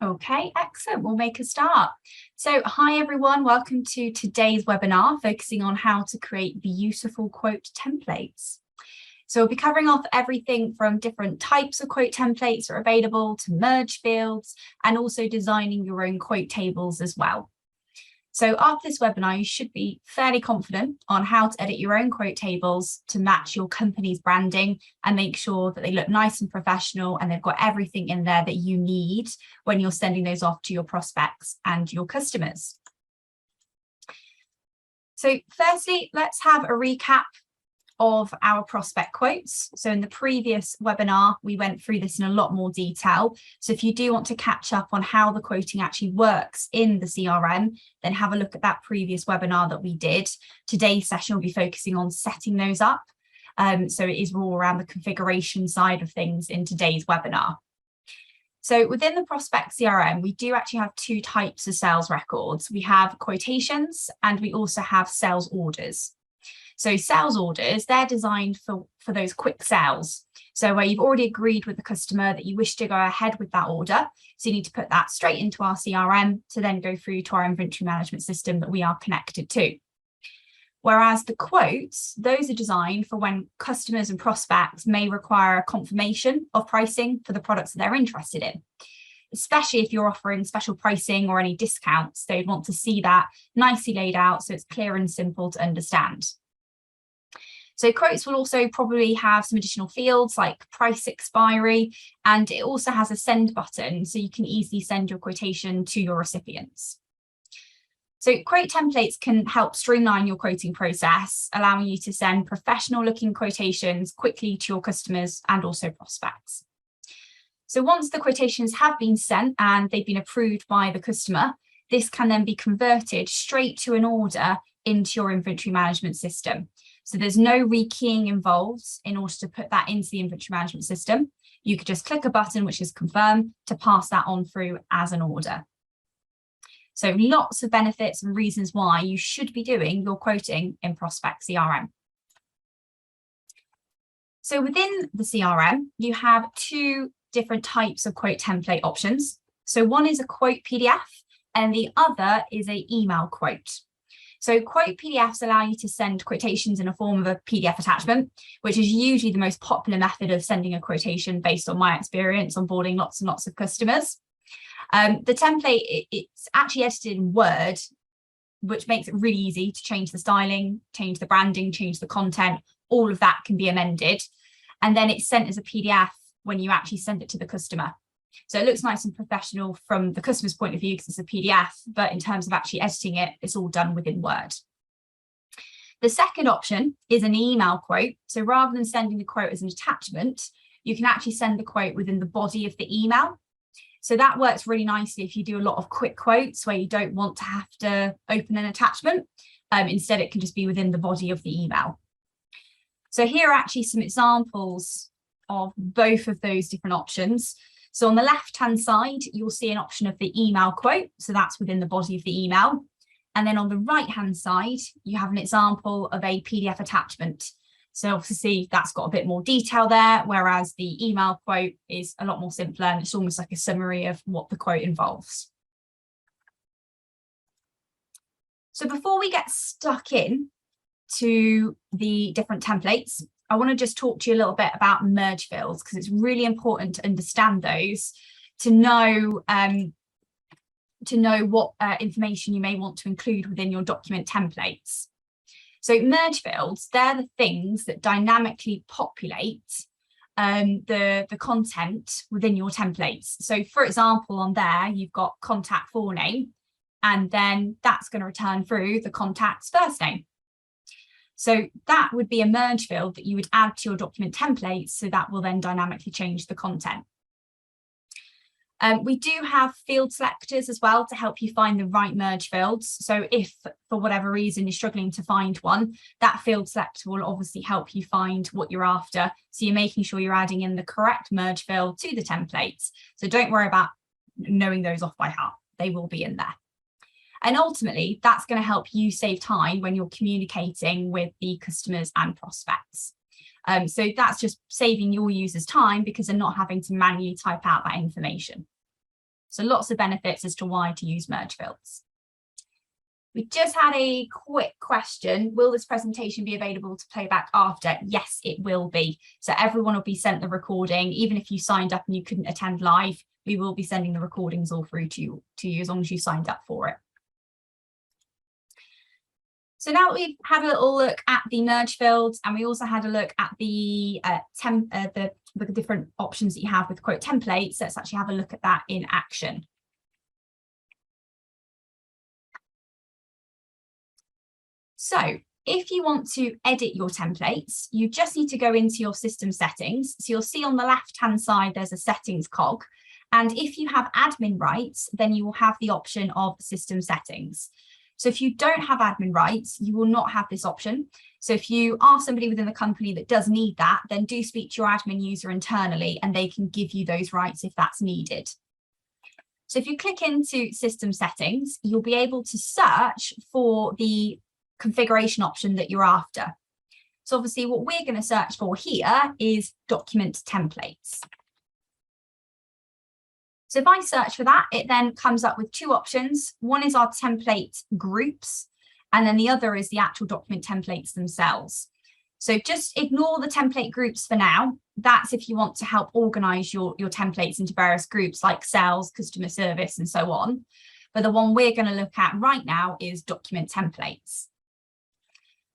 Okay, excellent. We'll make a start. So hi everyone, welcome to today's webinar focusing on how to create beautiful quote templates. So we'll be covering off everything from different types of quote templates that are available to merge fields and also designing your own quote tables as well. So after this webinar, you should be fairly confident on how to edit your own quote tables to match your company's branding and make sure that they look nice and professional and they've got everything in there that you need when you're sending those off to your prospects and your customers. So firstly, let's have a recap of our prospect quotes. So in the previous webinar, we went through this in a lot more detail. So if you do want to catch up on how the quoting actually works in the CRM, then have a look at that previous webinar that we did. Today's session will be focusing on setting those up. So it is all around the configuration side of things in today's webinar. So within the prospect CRM, we do actually have two types of sales records. We have quotations and we also have sales orders. So sales orders, they're designed for those quick sales. So where you've already agreed with the customer that you wish to go ahead with that order. So you need to put that straight into our CRM to then go through to our inventory management system that we are connected to. Whereas the quotes, those are designed for when customers and prospects may require a confirmation of pricing for the products that they're interested in. Especially if you're offering special pricing or any discounts, they'd want to see that nicely laid out so it's clear and simple to understand. So quotes will also probably have some additional fields like price expiry, and it also has a send button so you can easily send your quotation to your recipients. So quote templates can help streamline your quoting process, allowing you to send professional looking quotations quickly to your customers and also prospects. So once the quotations have been sent and they've been approved by the customer, this can then be converted straight to an order into your inventory management system. So there's no rekeying involved in order to put that into the inventory management system. You could just click a button, which is confirm, to pass that on through as an order. So lots of benefits and reasons why you should be doing your quoting in Prospect CRM. So within the CRM, you have two different types of quote template options. So one is a quote PDF and the other is an email quote. So quote PDFs allow you to send quotations in a form of a PDF attachment, which is usually the most popular method of sending a quotation based on my experience onboarding lots and lots of customers. The template, it's actually edited in Word, which makes it really easy to change the styling, change the branding, change the content, all of that can be amended. And then it's sent as a PDF when you actually send it to the customer. So it looks nice and professional from the customer's point of view because it's a PDF, but in terms of actually editing it, it's all done within Word. The second option is an email quote. So rather than sending the quote as an attachment, you can actually send the quote within the body of the email. So that works really nicely if you do a lot of quick quotes where you don't want to have to open an attachment. Instead, it can just be within the body of the email. So here are actually some examples of both of those different options. So on the left-hand side, you'll see an option of the email quote. So that's within the body of the email. And then on the right-hand side, you have an example of a PDF attachment. So obviously that's got a bit more detail there, whereas the email quote is a lot more simpler and it's almost like a summary of what the quote involves. So before we get stuck in to the different templates, I want to just talk to you a little bit about merge fields because it's really important to understand those to know what information you may want to include within your document templates. So merge fields, they're the things that dynamically populate the content within your templates. So for example, on there, you've got contact forename, and then that's going to return through the contact's first name. So that would be a merge field that you would add to your document templates, so that will then dynamically change the content. We do have field selectors as well to help you find the right merge fields. So if for whatever reason you're struggling to find one, that field selector will obviously help you find what you're after. So you're making sure you're adding in the correct merge field to the templates. So don't worry about knowing those off by heart. They will be in there. And ultimately, that's going to help you save time when you're communicating with the customers and prospects. So that's just saving your users time because they're not having to manually type out that information. So lots of benefits as to why to use merge fields. We just had a quick question. Will this presentation be available to play back after? Yes, it will be. So everyone will be sent the recording. Even if you signed up and you couldn't attend live, we will be sending the recordings all through to you as long as you signed up for it. So now that we've had a little look at the merge fields, and we also had a look at the different options that you have with quote templates, let's actually have a look at that in action. So if you want to edit your templates, you just need to go into your system settings. So you'll see on the left-hand side, there's a settings cog. And if you have admin rights, then you will have the option of system settings. So if you don't have admin rights, you will not have this option. So if you are somebody within the company that does need that, then do speak to your admin user internally and they can give you those rights if that's needed. So if you click into system settings, you'll be able to search for the configuration option that you're after. So obviously what we're going to search for here is document templates. So if I search for that, it then comes up with two options. One is our template groups, and then the other is the actual document templates themselves. So just ignore the template groups for now. That's if you want to help organize your templates into various groups like sales, customer service, and so on. But the one we're going to look at right now is document templates.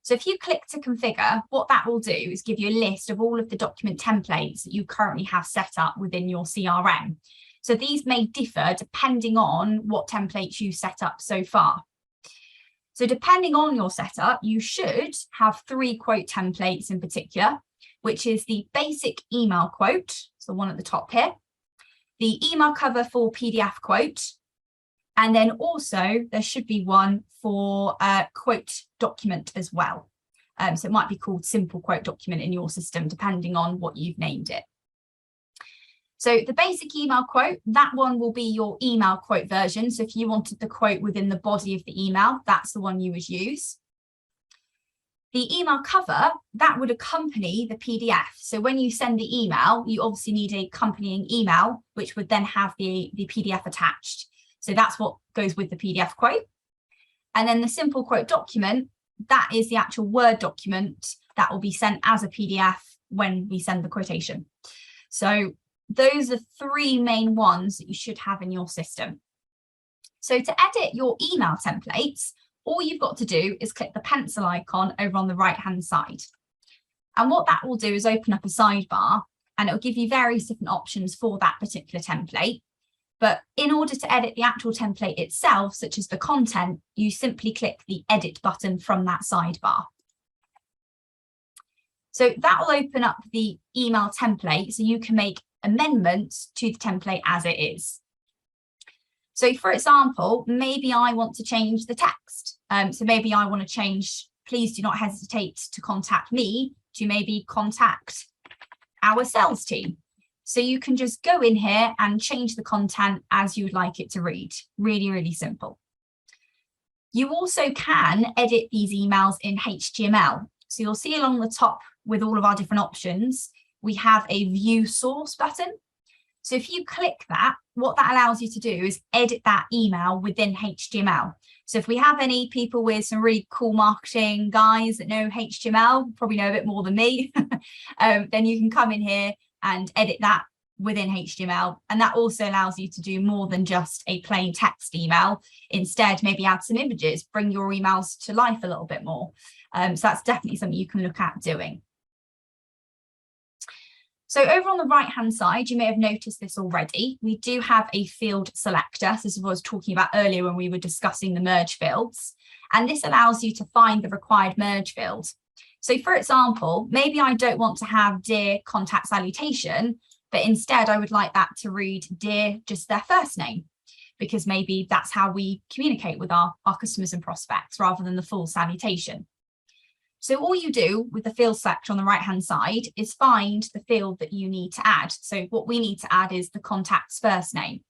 So if you click to configure, what that will do is give you a list of all of the document templates that you currently have set up within your CRM. So these may differ depending on what templates you set up so far. So depending on your setup, you should have 3 quote templates in particular, which is the basic email quote, so one at the top here, the email cover for PDF quote, and then also there should be one for a quote document as well. So it might be called simple quote document in your system, depending on what you've named it. So the basic email quote, that one will be your email quote version. So if you wanted the quote within the body of the email, that's the one you would use. The email cover, that would accompany the PDF. So when you send the email, you obviously need a accompanying email, which would then have the PDF attached. So that's what goes with the PDF quote. And then the simple quote document, that is the actual Word document that will be sent as a PDF when we send the quotation. So those are 3 main ones that you should have in your system. So to edit your email templates, all you've got to do is click the pencil icon over on the right-hand side. And what that will do is open up a sidebar, and it will give you various different options for that particular template. But in order to edit the actual template itself, such as the content, you simply click the edit button from that sidebar. So that will open up the email template so you can make amendments to the template as it is. So for example, maybe I want to change the text. So maybe I want to change, please do not hesitate to contact me, to maybe contact our sales team. So you can just go in here and change the content as you would like it to read. Really, really simple. You also can edit these emails in HTML. So you'll see along the top with all of our different options, we have a view source button. So if you click that, what that allows you to do is edit that email within HTML. So if we have any people with some really cool marketing guys that know HTML, probably know a bit more than me, then you can come in here and edit that within HTML. And that also allows you to do more than just a plain text email. Instead, maybe add some images, bring your emails to life a little bit more. So that's definitely something you can look at doing. So over on the right-hand side, you may have noticed this already. We do have a field selector. So this is what I was talking about earlier when we were discussing the merge fields. And this allows you to find the required merge field. So for example, maybe I don't want to have dear contact salutation, but instead I would like that to read dear, just their first name, because maybe that's how we communicate with our customers and prospects rather than the full salutation. So all you do with the field selector on the right-hand side is find the field that you need to add. So what we need to add is the contact's first name.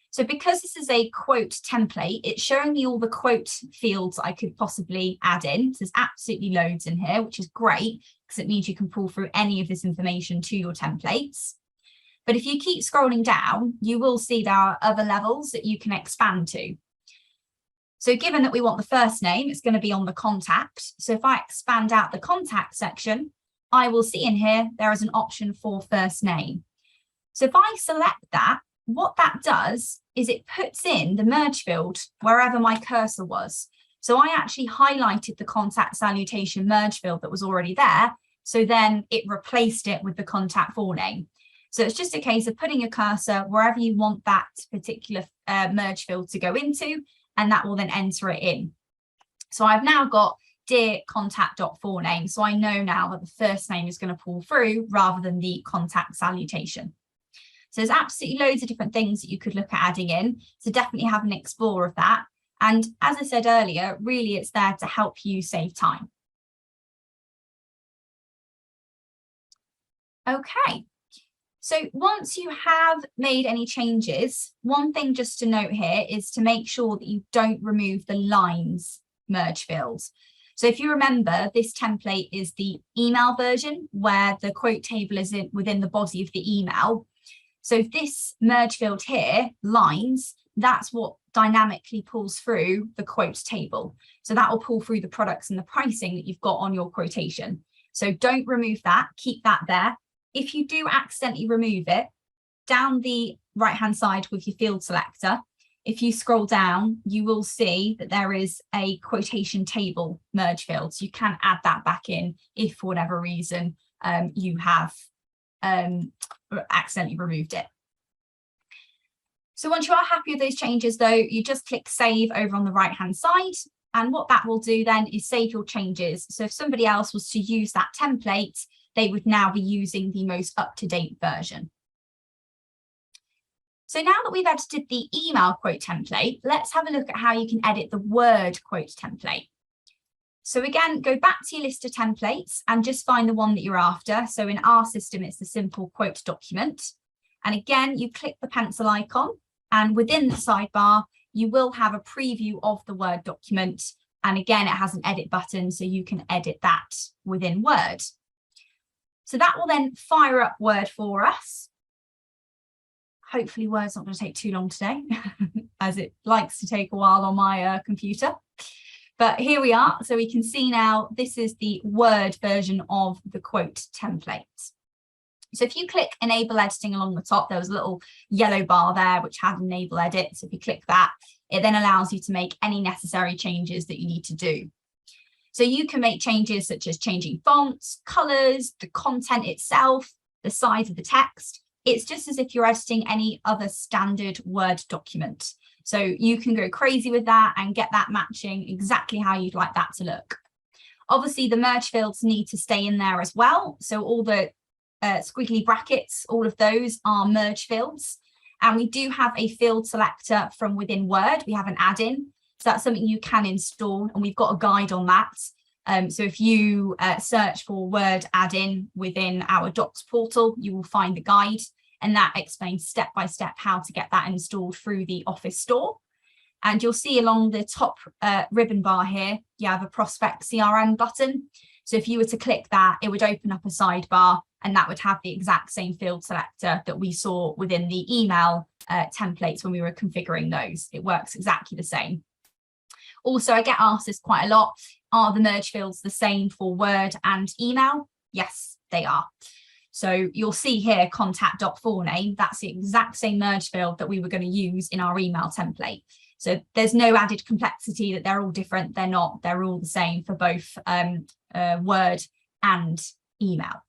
So because this is a quote template, it's showing me all the quote fields I could possibly add in. So there's absolutely loads in here, which is great because it means you can pull through any of this information to your templates. But if you keep scrolling down, you will see there are other levels that you can expand to. So given that we want the first name, it's going to be on the contact. So if I expand out the contact section, I will see in here, there is an option for first name. So if I select that, what that does is it puts in the merge field wherever my cursor was. So I actually highlighted the contact salutation merge field that was already there. So then it replaced it with the contact forename. So it's just a case of putting your cursor wherever you want that particular merge field to go into, and that will then enter it in. So I've now got dear contact.forename. So I know now that the first name is going to pull through rather than the contact salutation. So there's absolutely loads of different things that you could look at adding in. So definitely have an explore of that. And as I said earlier, really it's there to help you save time. Okay. So once you have made any changes, one thing just to note here is to make sure that you don't remove the lines merge fields. So if you remember, this template is the email version where the quote table is within the body of the email. So this merge field here, lines, that's what dynamically pulls through the quote table. So that will pull through the products and the pricing that you've got on your quotation. So don't remove that, keep that there. If you do accidentally remove it, down the right-hand side with your field selector, if you scroll down, you will see that there is a quotation table merge field. So you can add that back in if for whatever reason you have accidentally removed it. So once you are happy with those changes though, you just click save over on the right hand side, and what that will do then is save your changes. So if somebody else was to use that template, they would now be using the most up-to-date version. So now that we've edited the email quote template, let's have a look at how you can edit the Word quote template. So again, go back to your list of templates and just find the one that you're after. So in our system, it's the simple quote document. And again, you click the pencil icon, and within the sidebar, you will have a preview of the Word document. And again, it has an edit button, so you can edit that within Word. So that will then fire up Word for us. Hopefully Word's not going to take too long today, as it likes to take a while on my computer. But here we are. So we can see now this is the Word version of the quote template. So if you click enable editing along the top, there was a little yellow bar there which had enable edit. So if you click that, it then allows you to make any necessary changes that you need to do. So you can make changes such as changing fonts, colors, the content itself, the size of the text. It's just as if you're editing any other standard Word document. So you can go crazy with that and get that matching exactly how you'd like that to look. Obviously, the merge fields need to stay in there as well. So all the squiggly brackets, all of those are merge fields. And we do have a field selector from within Word. We have an add-in. So that's something you can install, and we've got a guide on that. So if you search for Word add-in within our Docs portal, you will find the guide, and that explains step by step how to get that installed through the Office store. And you'll see along the top ribbon bar here, you have a Prospect CRM button. So if you were to click that, it would open up a sidebar, and that would have the exact same field selector that we saw within the email templates when we were configuring those. It works exactly the same. Also, I get asked this quite a lot. Are the merge fields the same for Word and email? Yes, they are. So you'll see here contact.forename. That's the exact same merge field that we were going to use in our email template. So there's no added complexity that they're all different. They're not. They're all the same for both Word and email.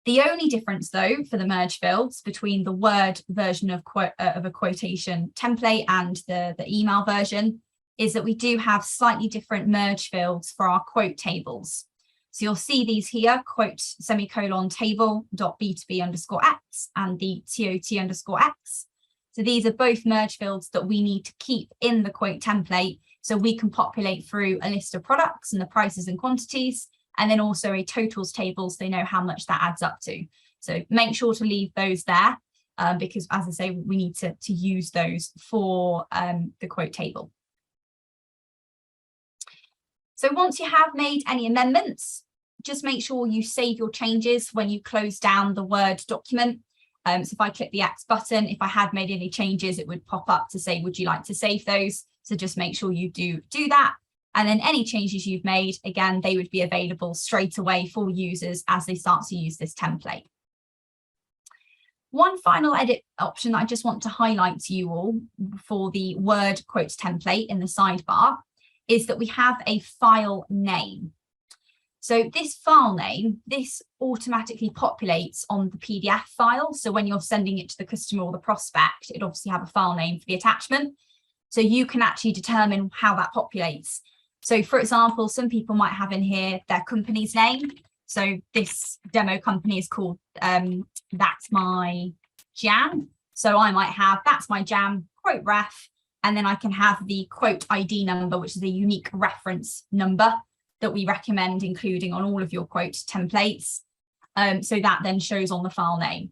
The only difference, though, for the merge fields between the Word version of a quotation template and the email version is that we do have slightly different merge fields for our quote tables. So you'll see these here, quote semicolon table dot B2B_X and the TOT_X. So these are both merge fields that we need to keep in the quote template so we can populate through a list of products and the prices and quantities, and then also a totals table so they know how much that adds up to. So make sure to leave those there because, as I say, we need to use those for the quote table. So once you have made any amendments, just make sure you save your changes when you close down the Word document. So if I click the X button, if I had made any changes, it would pop up to say, would you like to save those? So just make sure you do that. And then any changes you've made, again, they would be available straight away for users as they start to use this template. One final edit option that I just want to highlight to you all for the Word quotes template in the sidebar is that we have a file name. So this file name, this automatically populates on the PDF file. So when you're sending it to the customer or the prospect, it obviously have a file name for the attachment. So you can actually determine how that populates. So for example, some people might have in here their company's name. So this demo company is called That's My Jam. So I might have That's My Jam quote ref, and then I can have the quote ID number, which is a unique reference number that we recommend including on all of your quote templates. So that then shows on the file name.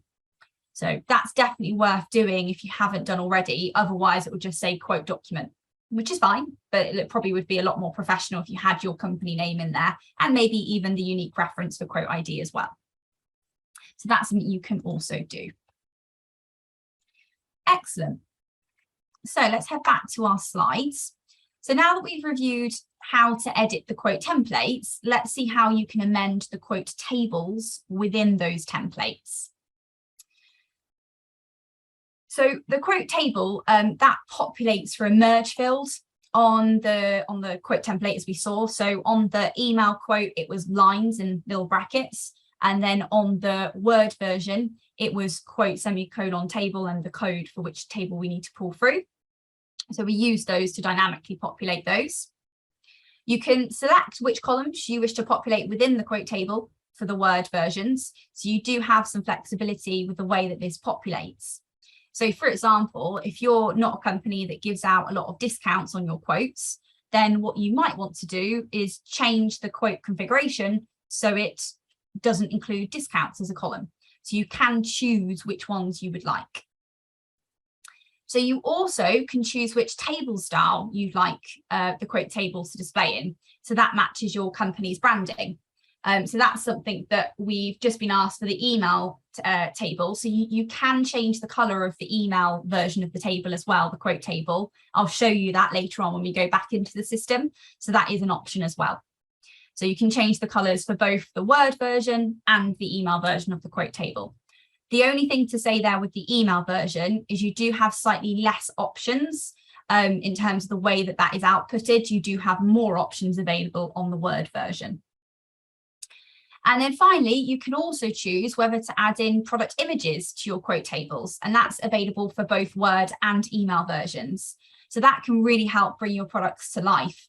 So that's definitely worth doing if you haven't done already. Otherwise, it would just say quote document, which is fine, but it probably would be a lot more professional if you had your company name in there and maybe even the unique reference for quote ID as well. So that's something you can also do. Excellent. So let's head back to our slides. So now that we've reviewed how to edit the quote templates, let's see how you can amend the quote tables within those templates. So the quote table that populates for a merge field on the quote template as we saw. So on the email quote, it was lines and little brackets. And then on the Word version, it was quote semicolon table and the code for which table we need to pull through. So we use those to dynamically populate those. You can select which columns you wish to populate within the quote table for the Word versions. So you do have some flexibility with the way that this populates. So for example, if you're not a company that gives out a lot of discounts on your quotes, then what you might want to do is change the quote configuration so it doesn't include discounts as a column. So you can choose which ones you would like. So you also can choose which table style you'd like the quote tables to display in. So that matches your company's branding. So that's something that we've just been asked for the email table. So you can change the color of the email version of the table as well, the quote table. I'll show you that later on when we go back into the system. So that is an option as well. So you can change the colors for both the Word version and the email version of the quote table. The only thing to say there with the email version is you do have slightly less options in terms of the way that that is outputted. You do have more options available on the Word version. And then finally, you can also choose whether to add in product images to your quote tables, and that's available for both Word and email versions. So that can really help bring your products to life.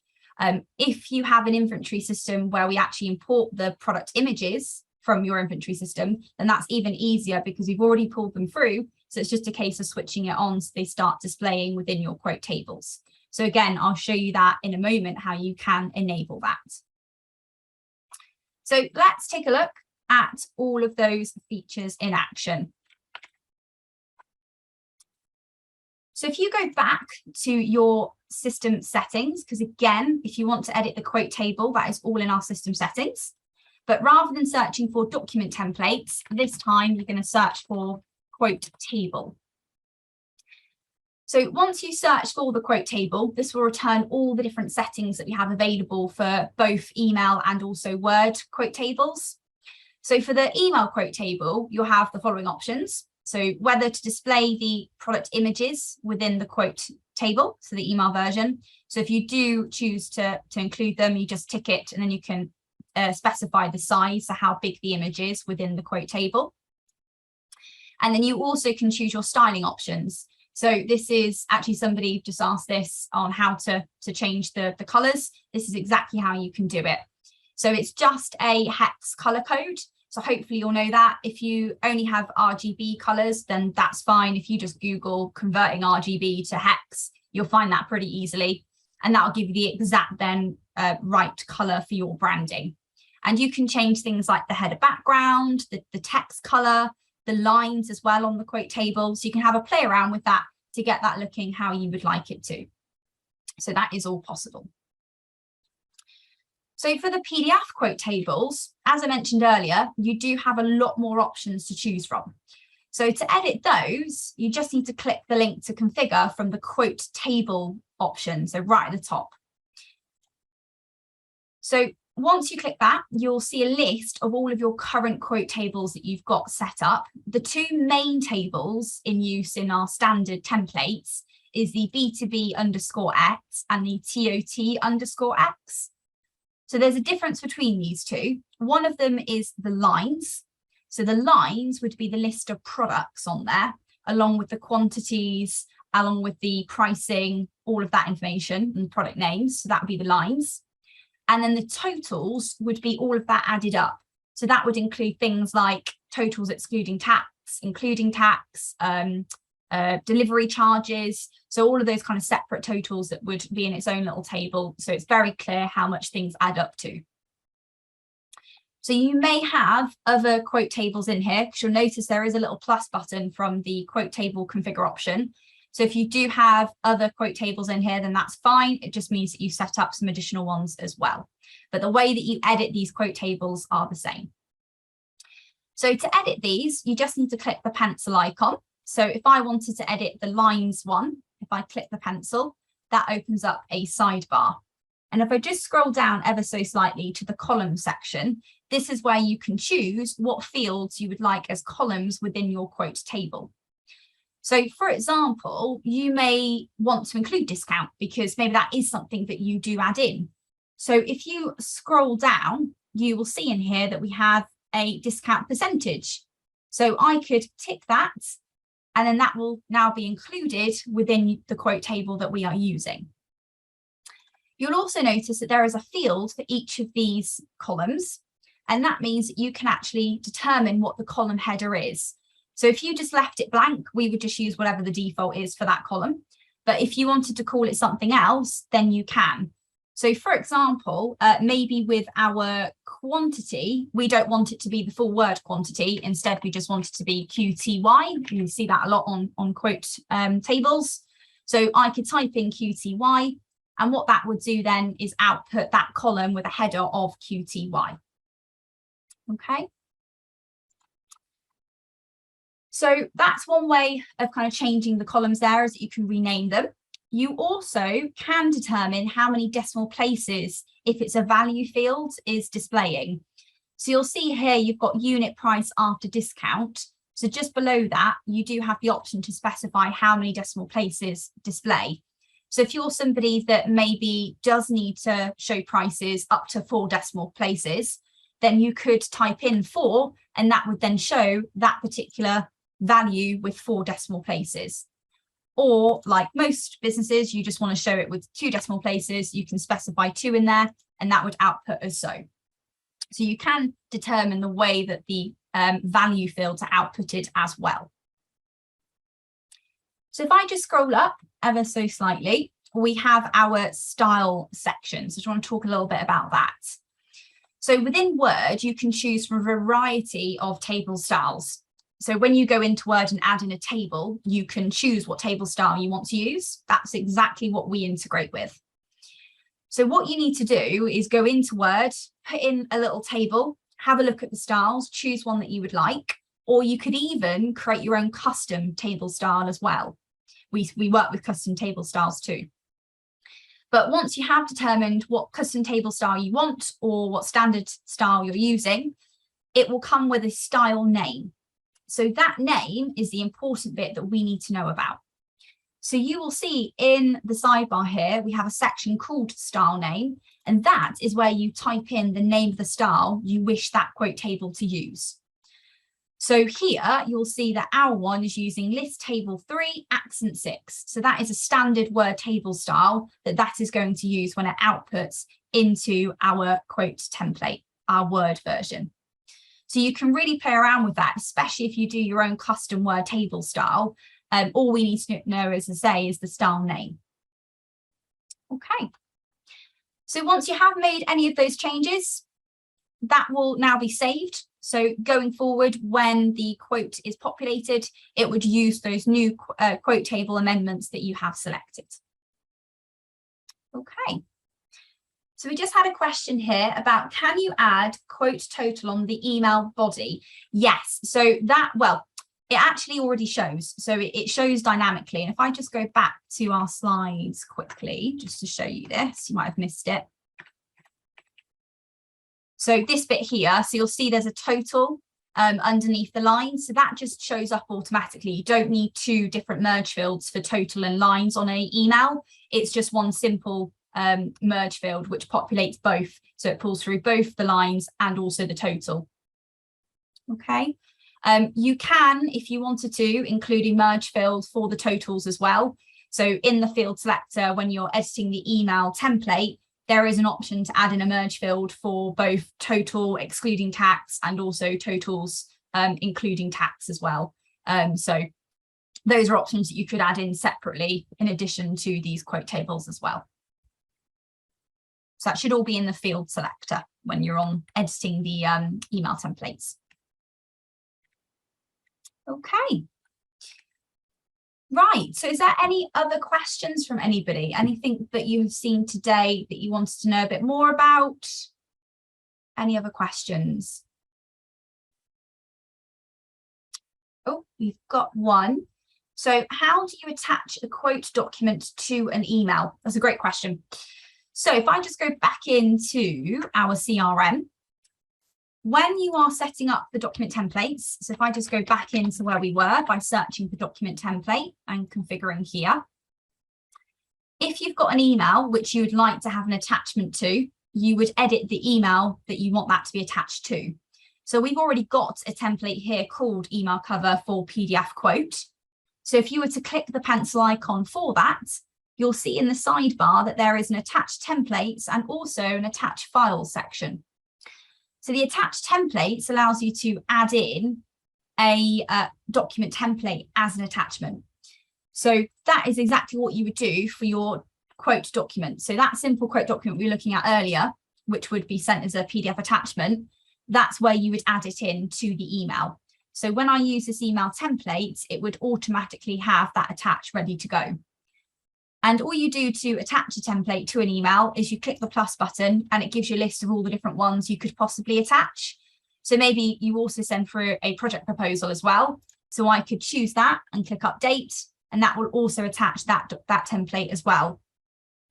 If you have an inventory system where we actually import the product images from your inventory system, then that's even easier because we've already pulled them through. So it's just a case of switching it on so they start displaying within your quote tables. So again, I'll show you that in a moment, how you can enable that. So let's take a look at all of those features in action. So if you go back to your system settings, because again, if you want to edit the quote table, that is all in our system settings. But rather than searching for document templates, this time you're going to search for quote table. So once you search for the quote table, this will return all the different settings that we have available for both email and also Word quote tables. So for the email quote table, you'll have the following options. So whether to display the product images within the quote table, so the email version. So if you do choose to include them, you just tick it and then you can specify the size, so how big the image is within the quote table. And then you also can choose your styling options. So this is actually somebody just asked this on how to change the colors. This is exactly how you can do it. So it's just a hex color code. So hopefully you'll know that. If you only have RGB colors, then that's fine. If you just Google converting RGB to hex, you'll find that pretty easily. And that'll give you the exact then right color for your branding. And you can change things like the header background, the text color, the lines as well on the quote table. So you can have a play around with that to get that looking how you would like it to. So that is all possible. So for the PDF quote tables, as I mentioned earlier, you do have a lot more options to choose from. So to edit those, you just need to click the link to configure from the quote table option, so right at the top. So once you click that, you'll see a list of all of your current quote tables that you've got set up. The two main tables in use in our standard templates is the B2B_X and the TOT_X. So there's a difference between these two. One of them is the lines. So the lines would be the list of products on there, along with the quantities, along with the pricing, all of that information and product names. So that would be the lines. And then the totals would be all of that added up. So that would include things like totals excluding tax, including tax, delivery charges. So all of those kind of separate totals that would be in its own little table. So it's very clear how much things add up to. So you may have other quote tables in here, because you'll notice there is a little plus button from the quote table configure option. So if you do have other quote tables in here, then that's fine. It just means that you set up some additional ones as well. But the way that you edit these quote tables are the same. So to edit these, you just need to click the pencil icon. So if I wanted to edit the lines one, if I click the pencil, that opens up a sidebar. And if I just scroll down ever so slightly to the column section, this is where you can choose what fields you would like as columns within your quote table. So for example, you may want to include discount because maybe that is something that you do add in. So if you scroll down, you will see in here that we have a discount percentage. So I could tick that, and then that will now be included within the quote table that we are using. You'll also notice that there is a field for each of these columns, and that means that you can actually determine what the column header is. So if you just left it blank, we would just use whatever the default is for that column. But if you wanted to call it something else, then you can. So for example, maybe with our quantity, we don't want it to be the full word quantity. Instead, we just want it to be QTY. You see that a lot on quote tables. So I could type in QTY, and what that would do then is output that column with a header of QTY. Okay. So that's one way of kind of changing the columns there, is that you can rename them. You also can determine how many decimal places, if it's a value field, is displaying. So you'll see here you've got unit price after discount. So just below that, you do have the option to specify how many decimal places display. So if you're somebody that maybe does need to show prices up to 4 decimal places, then you could type in 4, and that would then show that particular value with 4 decimal places. Or like most businesses, you just want to show it with 2 decimal places, you can specify 2 in there, and that would output as so. So you can determine the way that the value fields are outputted as well. So if I just scroll up ever so slightly, we have our style section. So I just want to talk a little bit about that. So within Word, you can choose from a variety of table styles. So when you go into Word and add in a table, you can choose what table style you want to use. That's exactly what we integrate with. So what you need to do is go into Word, put in a little table, have a look at the styles, choose one that you would like, or you could even create your own custom table style as well. We work with custom table styles too. But once you have determined what custom table style you want or what standard style you're using, it will come with a style name. So that name is the important bit that we need to know about. So you will see in the sidebar here, we have a section called style name, and that is where you type in the name of the style you wish that quote table to use. So here you'll see that our one is using list table 3 accent 6. So that is a standard Word table style that is going to use when it outputs into our quote template, our Word version. So you can really play around with that, especially if you do your own custom Word table style. All we need to know, as I say, is the style name. Okay. So once you have made any of those changes, that will now be saved. So going forward, when the quote is populated, it would use those new quote table amendments that you have selected. Okay. So we just had a question here about, can you add quote total on the email body? Yes, so that, well, it actually already shows. So it shows dynamically. And if I just go back to our slides quickly, just to show you this, you might have missed it. So this bit here, so you'll see there's a total underneath the line. So that just shows up automatically. You don't need two different merge fields for total and lines on an email. It's just one simple merge field which populates both. So it pulls through both the lines and also the total. Okay. You can, if you wanted to, include a merge field for the totals as well. So in the field selector, when you're editing the email template, there is an option to add in a merge field for both total excluding tax and also totals including tax as well. So those are options that you could add in separately in addition to these quote tables as well. So that should all be in the field selector when you're on editing the email templates. Okay. Right, so is there any other questions from anybody? Anything that you've seen today that you wanted to know a bit more about? Any other questions? Oh, we've got one. So how do you attach a quote document to an email? That's a great question. So if I just go back into our CRM, when you are setting up the document templates, so if I just go back into where we were by searching for document template and configuring here, if you've got an email which you would like to have an attachment to, you would edit the email that you want that to be attached to. So we've already got a template here called email cover for PDF quote. So if you were to click the pencil icon for that, you'll see in the sidebar that there is an attached templates and also an attached files section. So the attached templates allows you to add in a document template as an attachment. So that is exactly what you would do for your quote document. So that simple quote document we were looking at earlier, which would be sent as a PDF attachment, that's where you would add it in to the email. So when I use this email template, it would automatically have that attached ready to go. And all you do to attach a template to an email is you click the plus button and it gives you a list of all the different ones you could possibly attach. So maybe you also send through a project proposal as well. So I could choose that and click update, and that will also attach that template as well.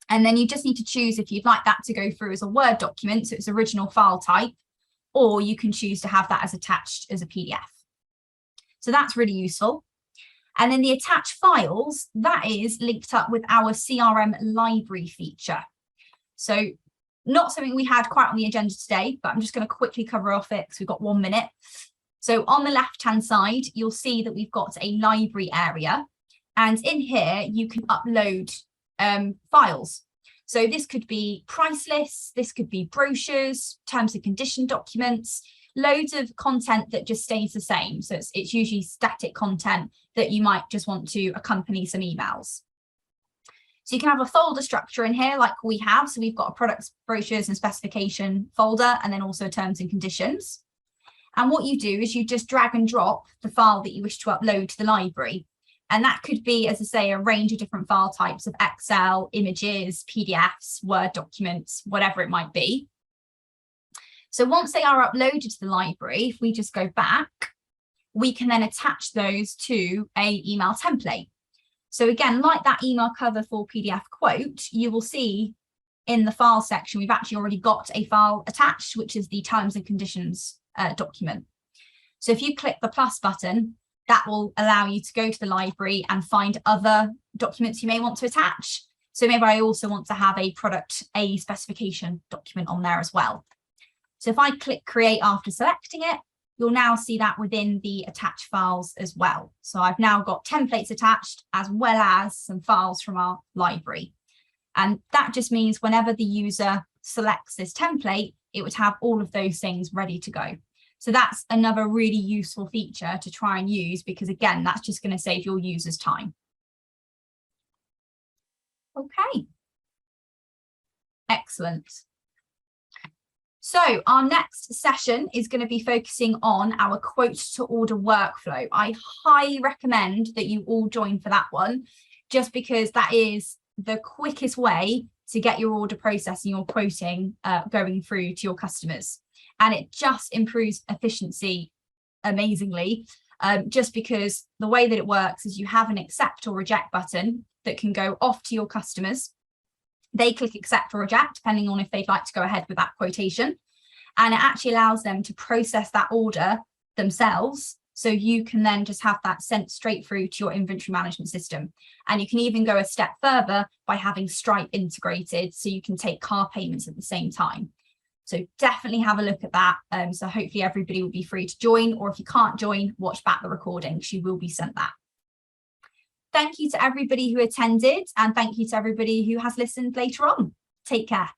And then you just need to choose if you'd like that to go through as a Word document, so it's original file type, or you can choose to have that as attached as a PDF. So that's really useful. And then the attached files, that is linked up with our CRM library feature. So not something we had quite on the agenda today, but I'm just going to quickly cover off it because we've got 1 minute. So on the left-hand side, you'll see that we've got a library area. And in here, you can upload files. So this could be price lists, this could be brochures, terms and condition documents, loads of content that just stays the same. So it's usually static content that you might just want to accompany some emails. So you can have a folder structure in here like we have. So we've got a products, brochures and specification folder, and then also terms and conditions. And what you do is you just drag and drop the file that you wish to upload to the library. And that could be, as I say, a range of different file types of Excel, images, PDFs, Word documents, whatever it might be. So once they are uploaded to the library, if we just go back, we can then attach those to an email template. So again, like that email cover for PDF quote, you will see in the file section, we've actually already got a file attached, which is the terms and conditions document. So if you click the plus button, that will allow you to go to the library and find other documents you may want to attach. So maybe I also want to have a specification document on there as well. So if I click create after selecting it, you'll now see that within the attached files as well. So I've now got templates attached as well as some files from our library. And that just means whenever the user selects this template, it would have all of those things ready to go. So that's another really useful feature to try and use, because again, that's just going to save your users time. Okay. Excellent. So our next session is going to be focusing on our quote to order workflow. I highly recommend that you all join for that one, just because that is the quickest way to get your order processing or quoting going through to your customers. And it just improves efficiency amazingly, just because the way that it works is you have an accept or reject button that can go off to your customers. They click accept or reject, depending on if they'd like to go ahead with that quotation. And it actually allows them to process that order themselves. So you can then just have that sent straight through to your inventory management system. And you can even go a step further by having Stripe integrated, so you can take car payments at the same time. So definitely have a look at that. So hopefully everybody will be free to join, or if you can't join, watch back the recording because you will be sent that. Thank you to everybody who attended, and thank you to everybody who has listened later on. Take care.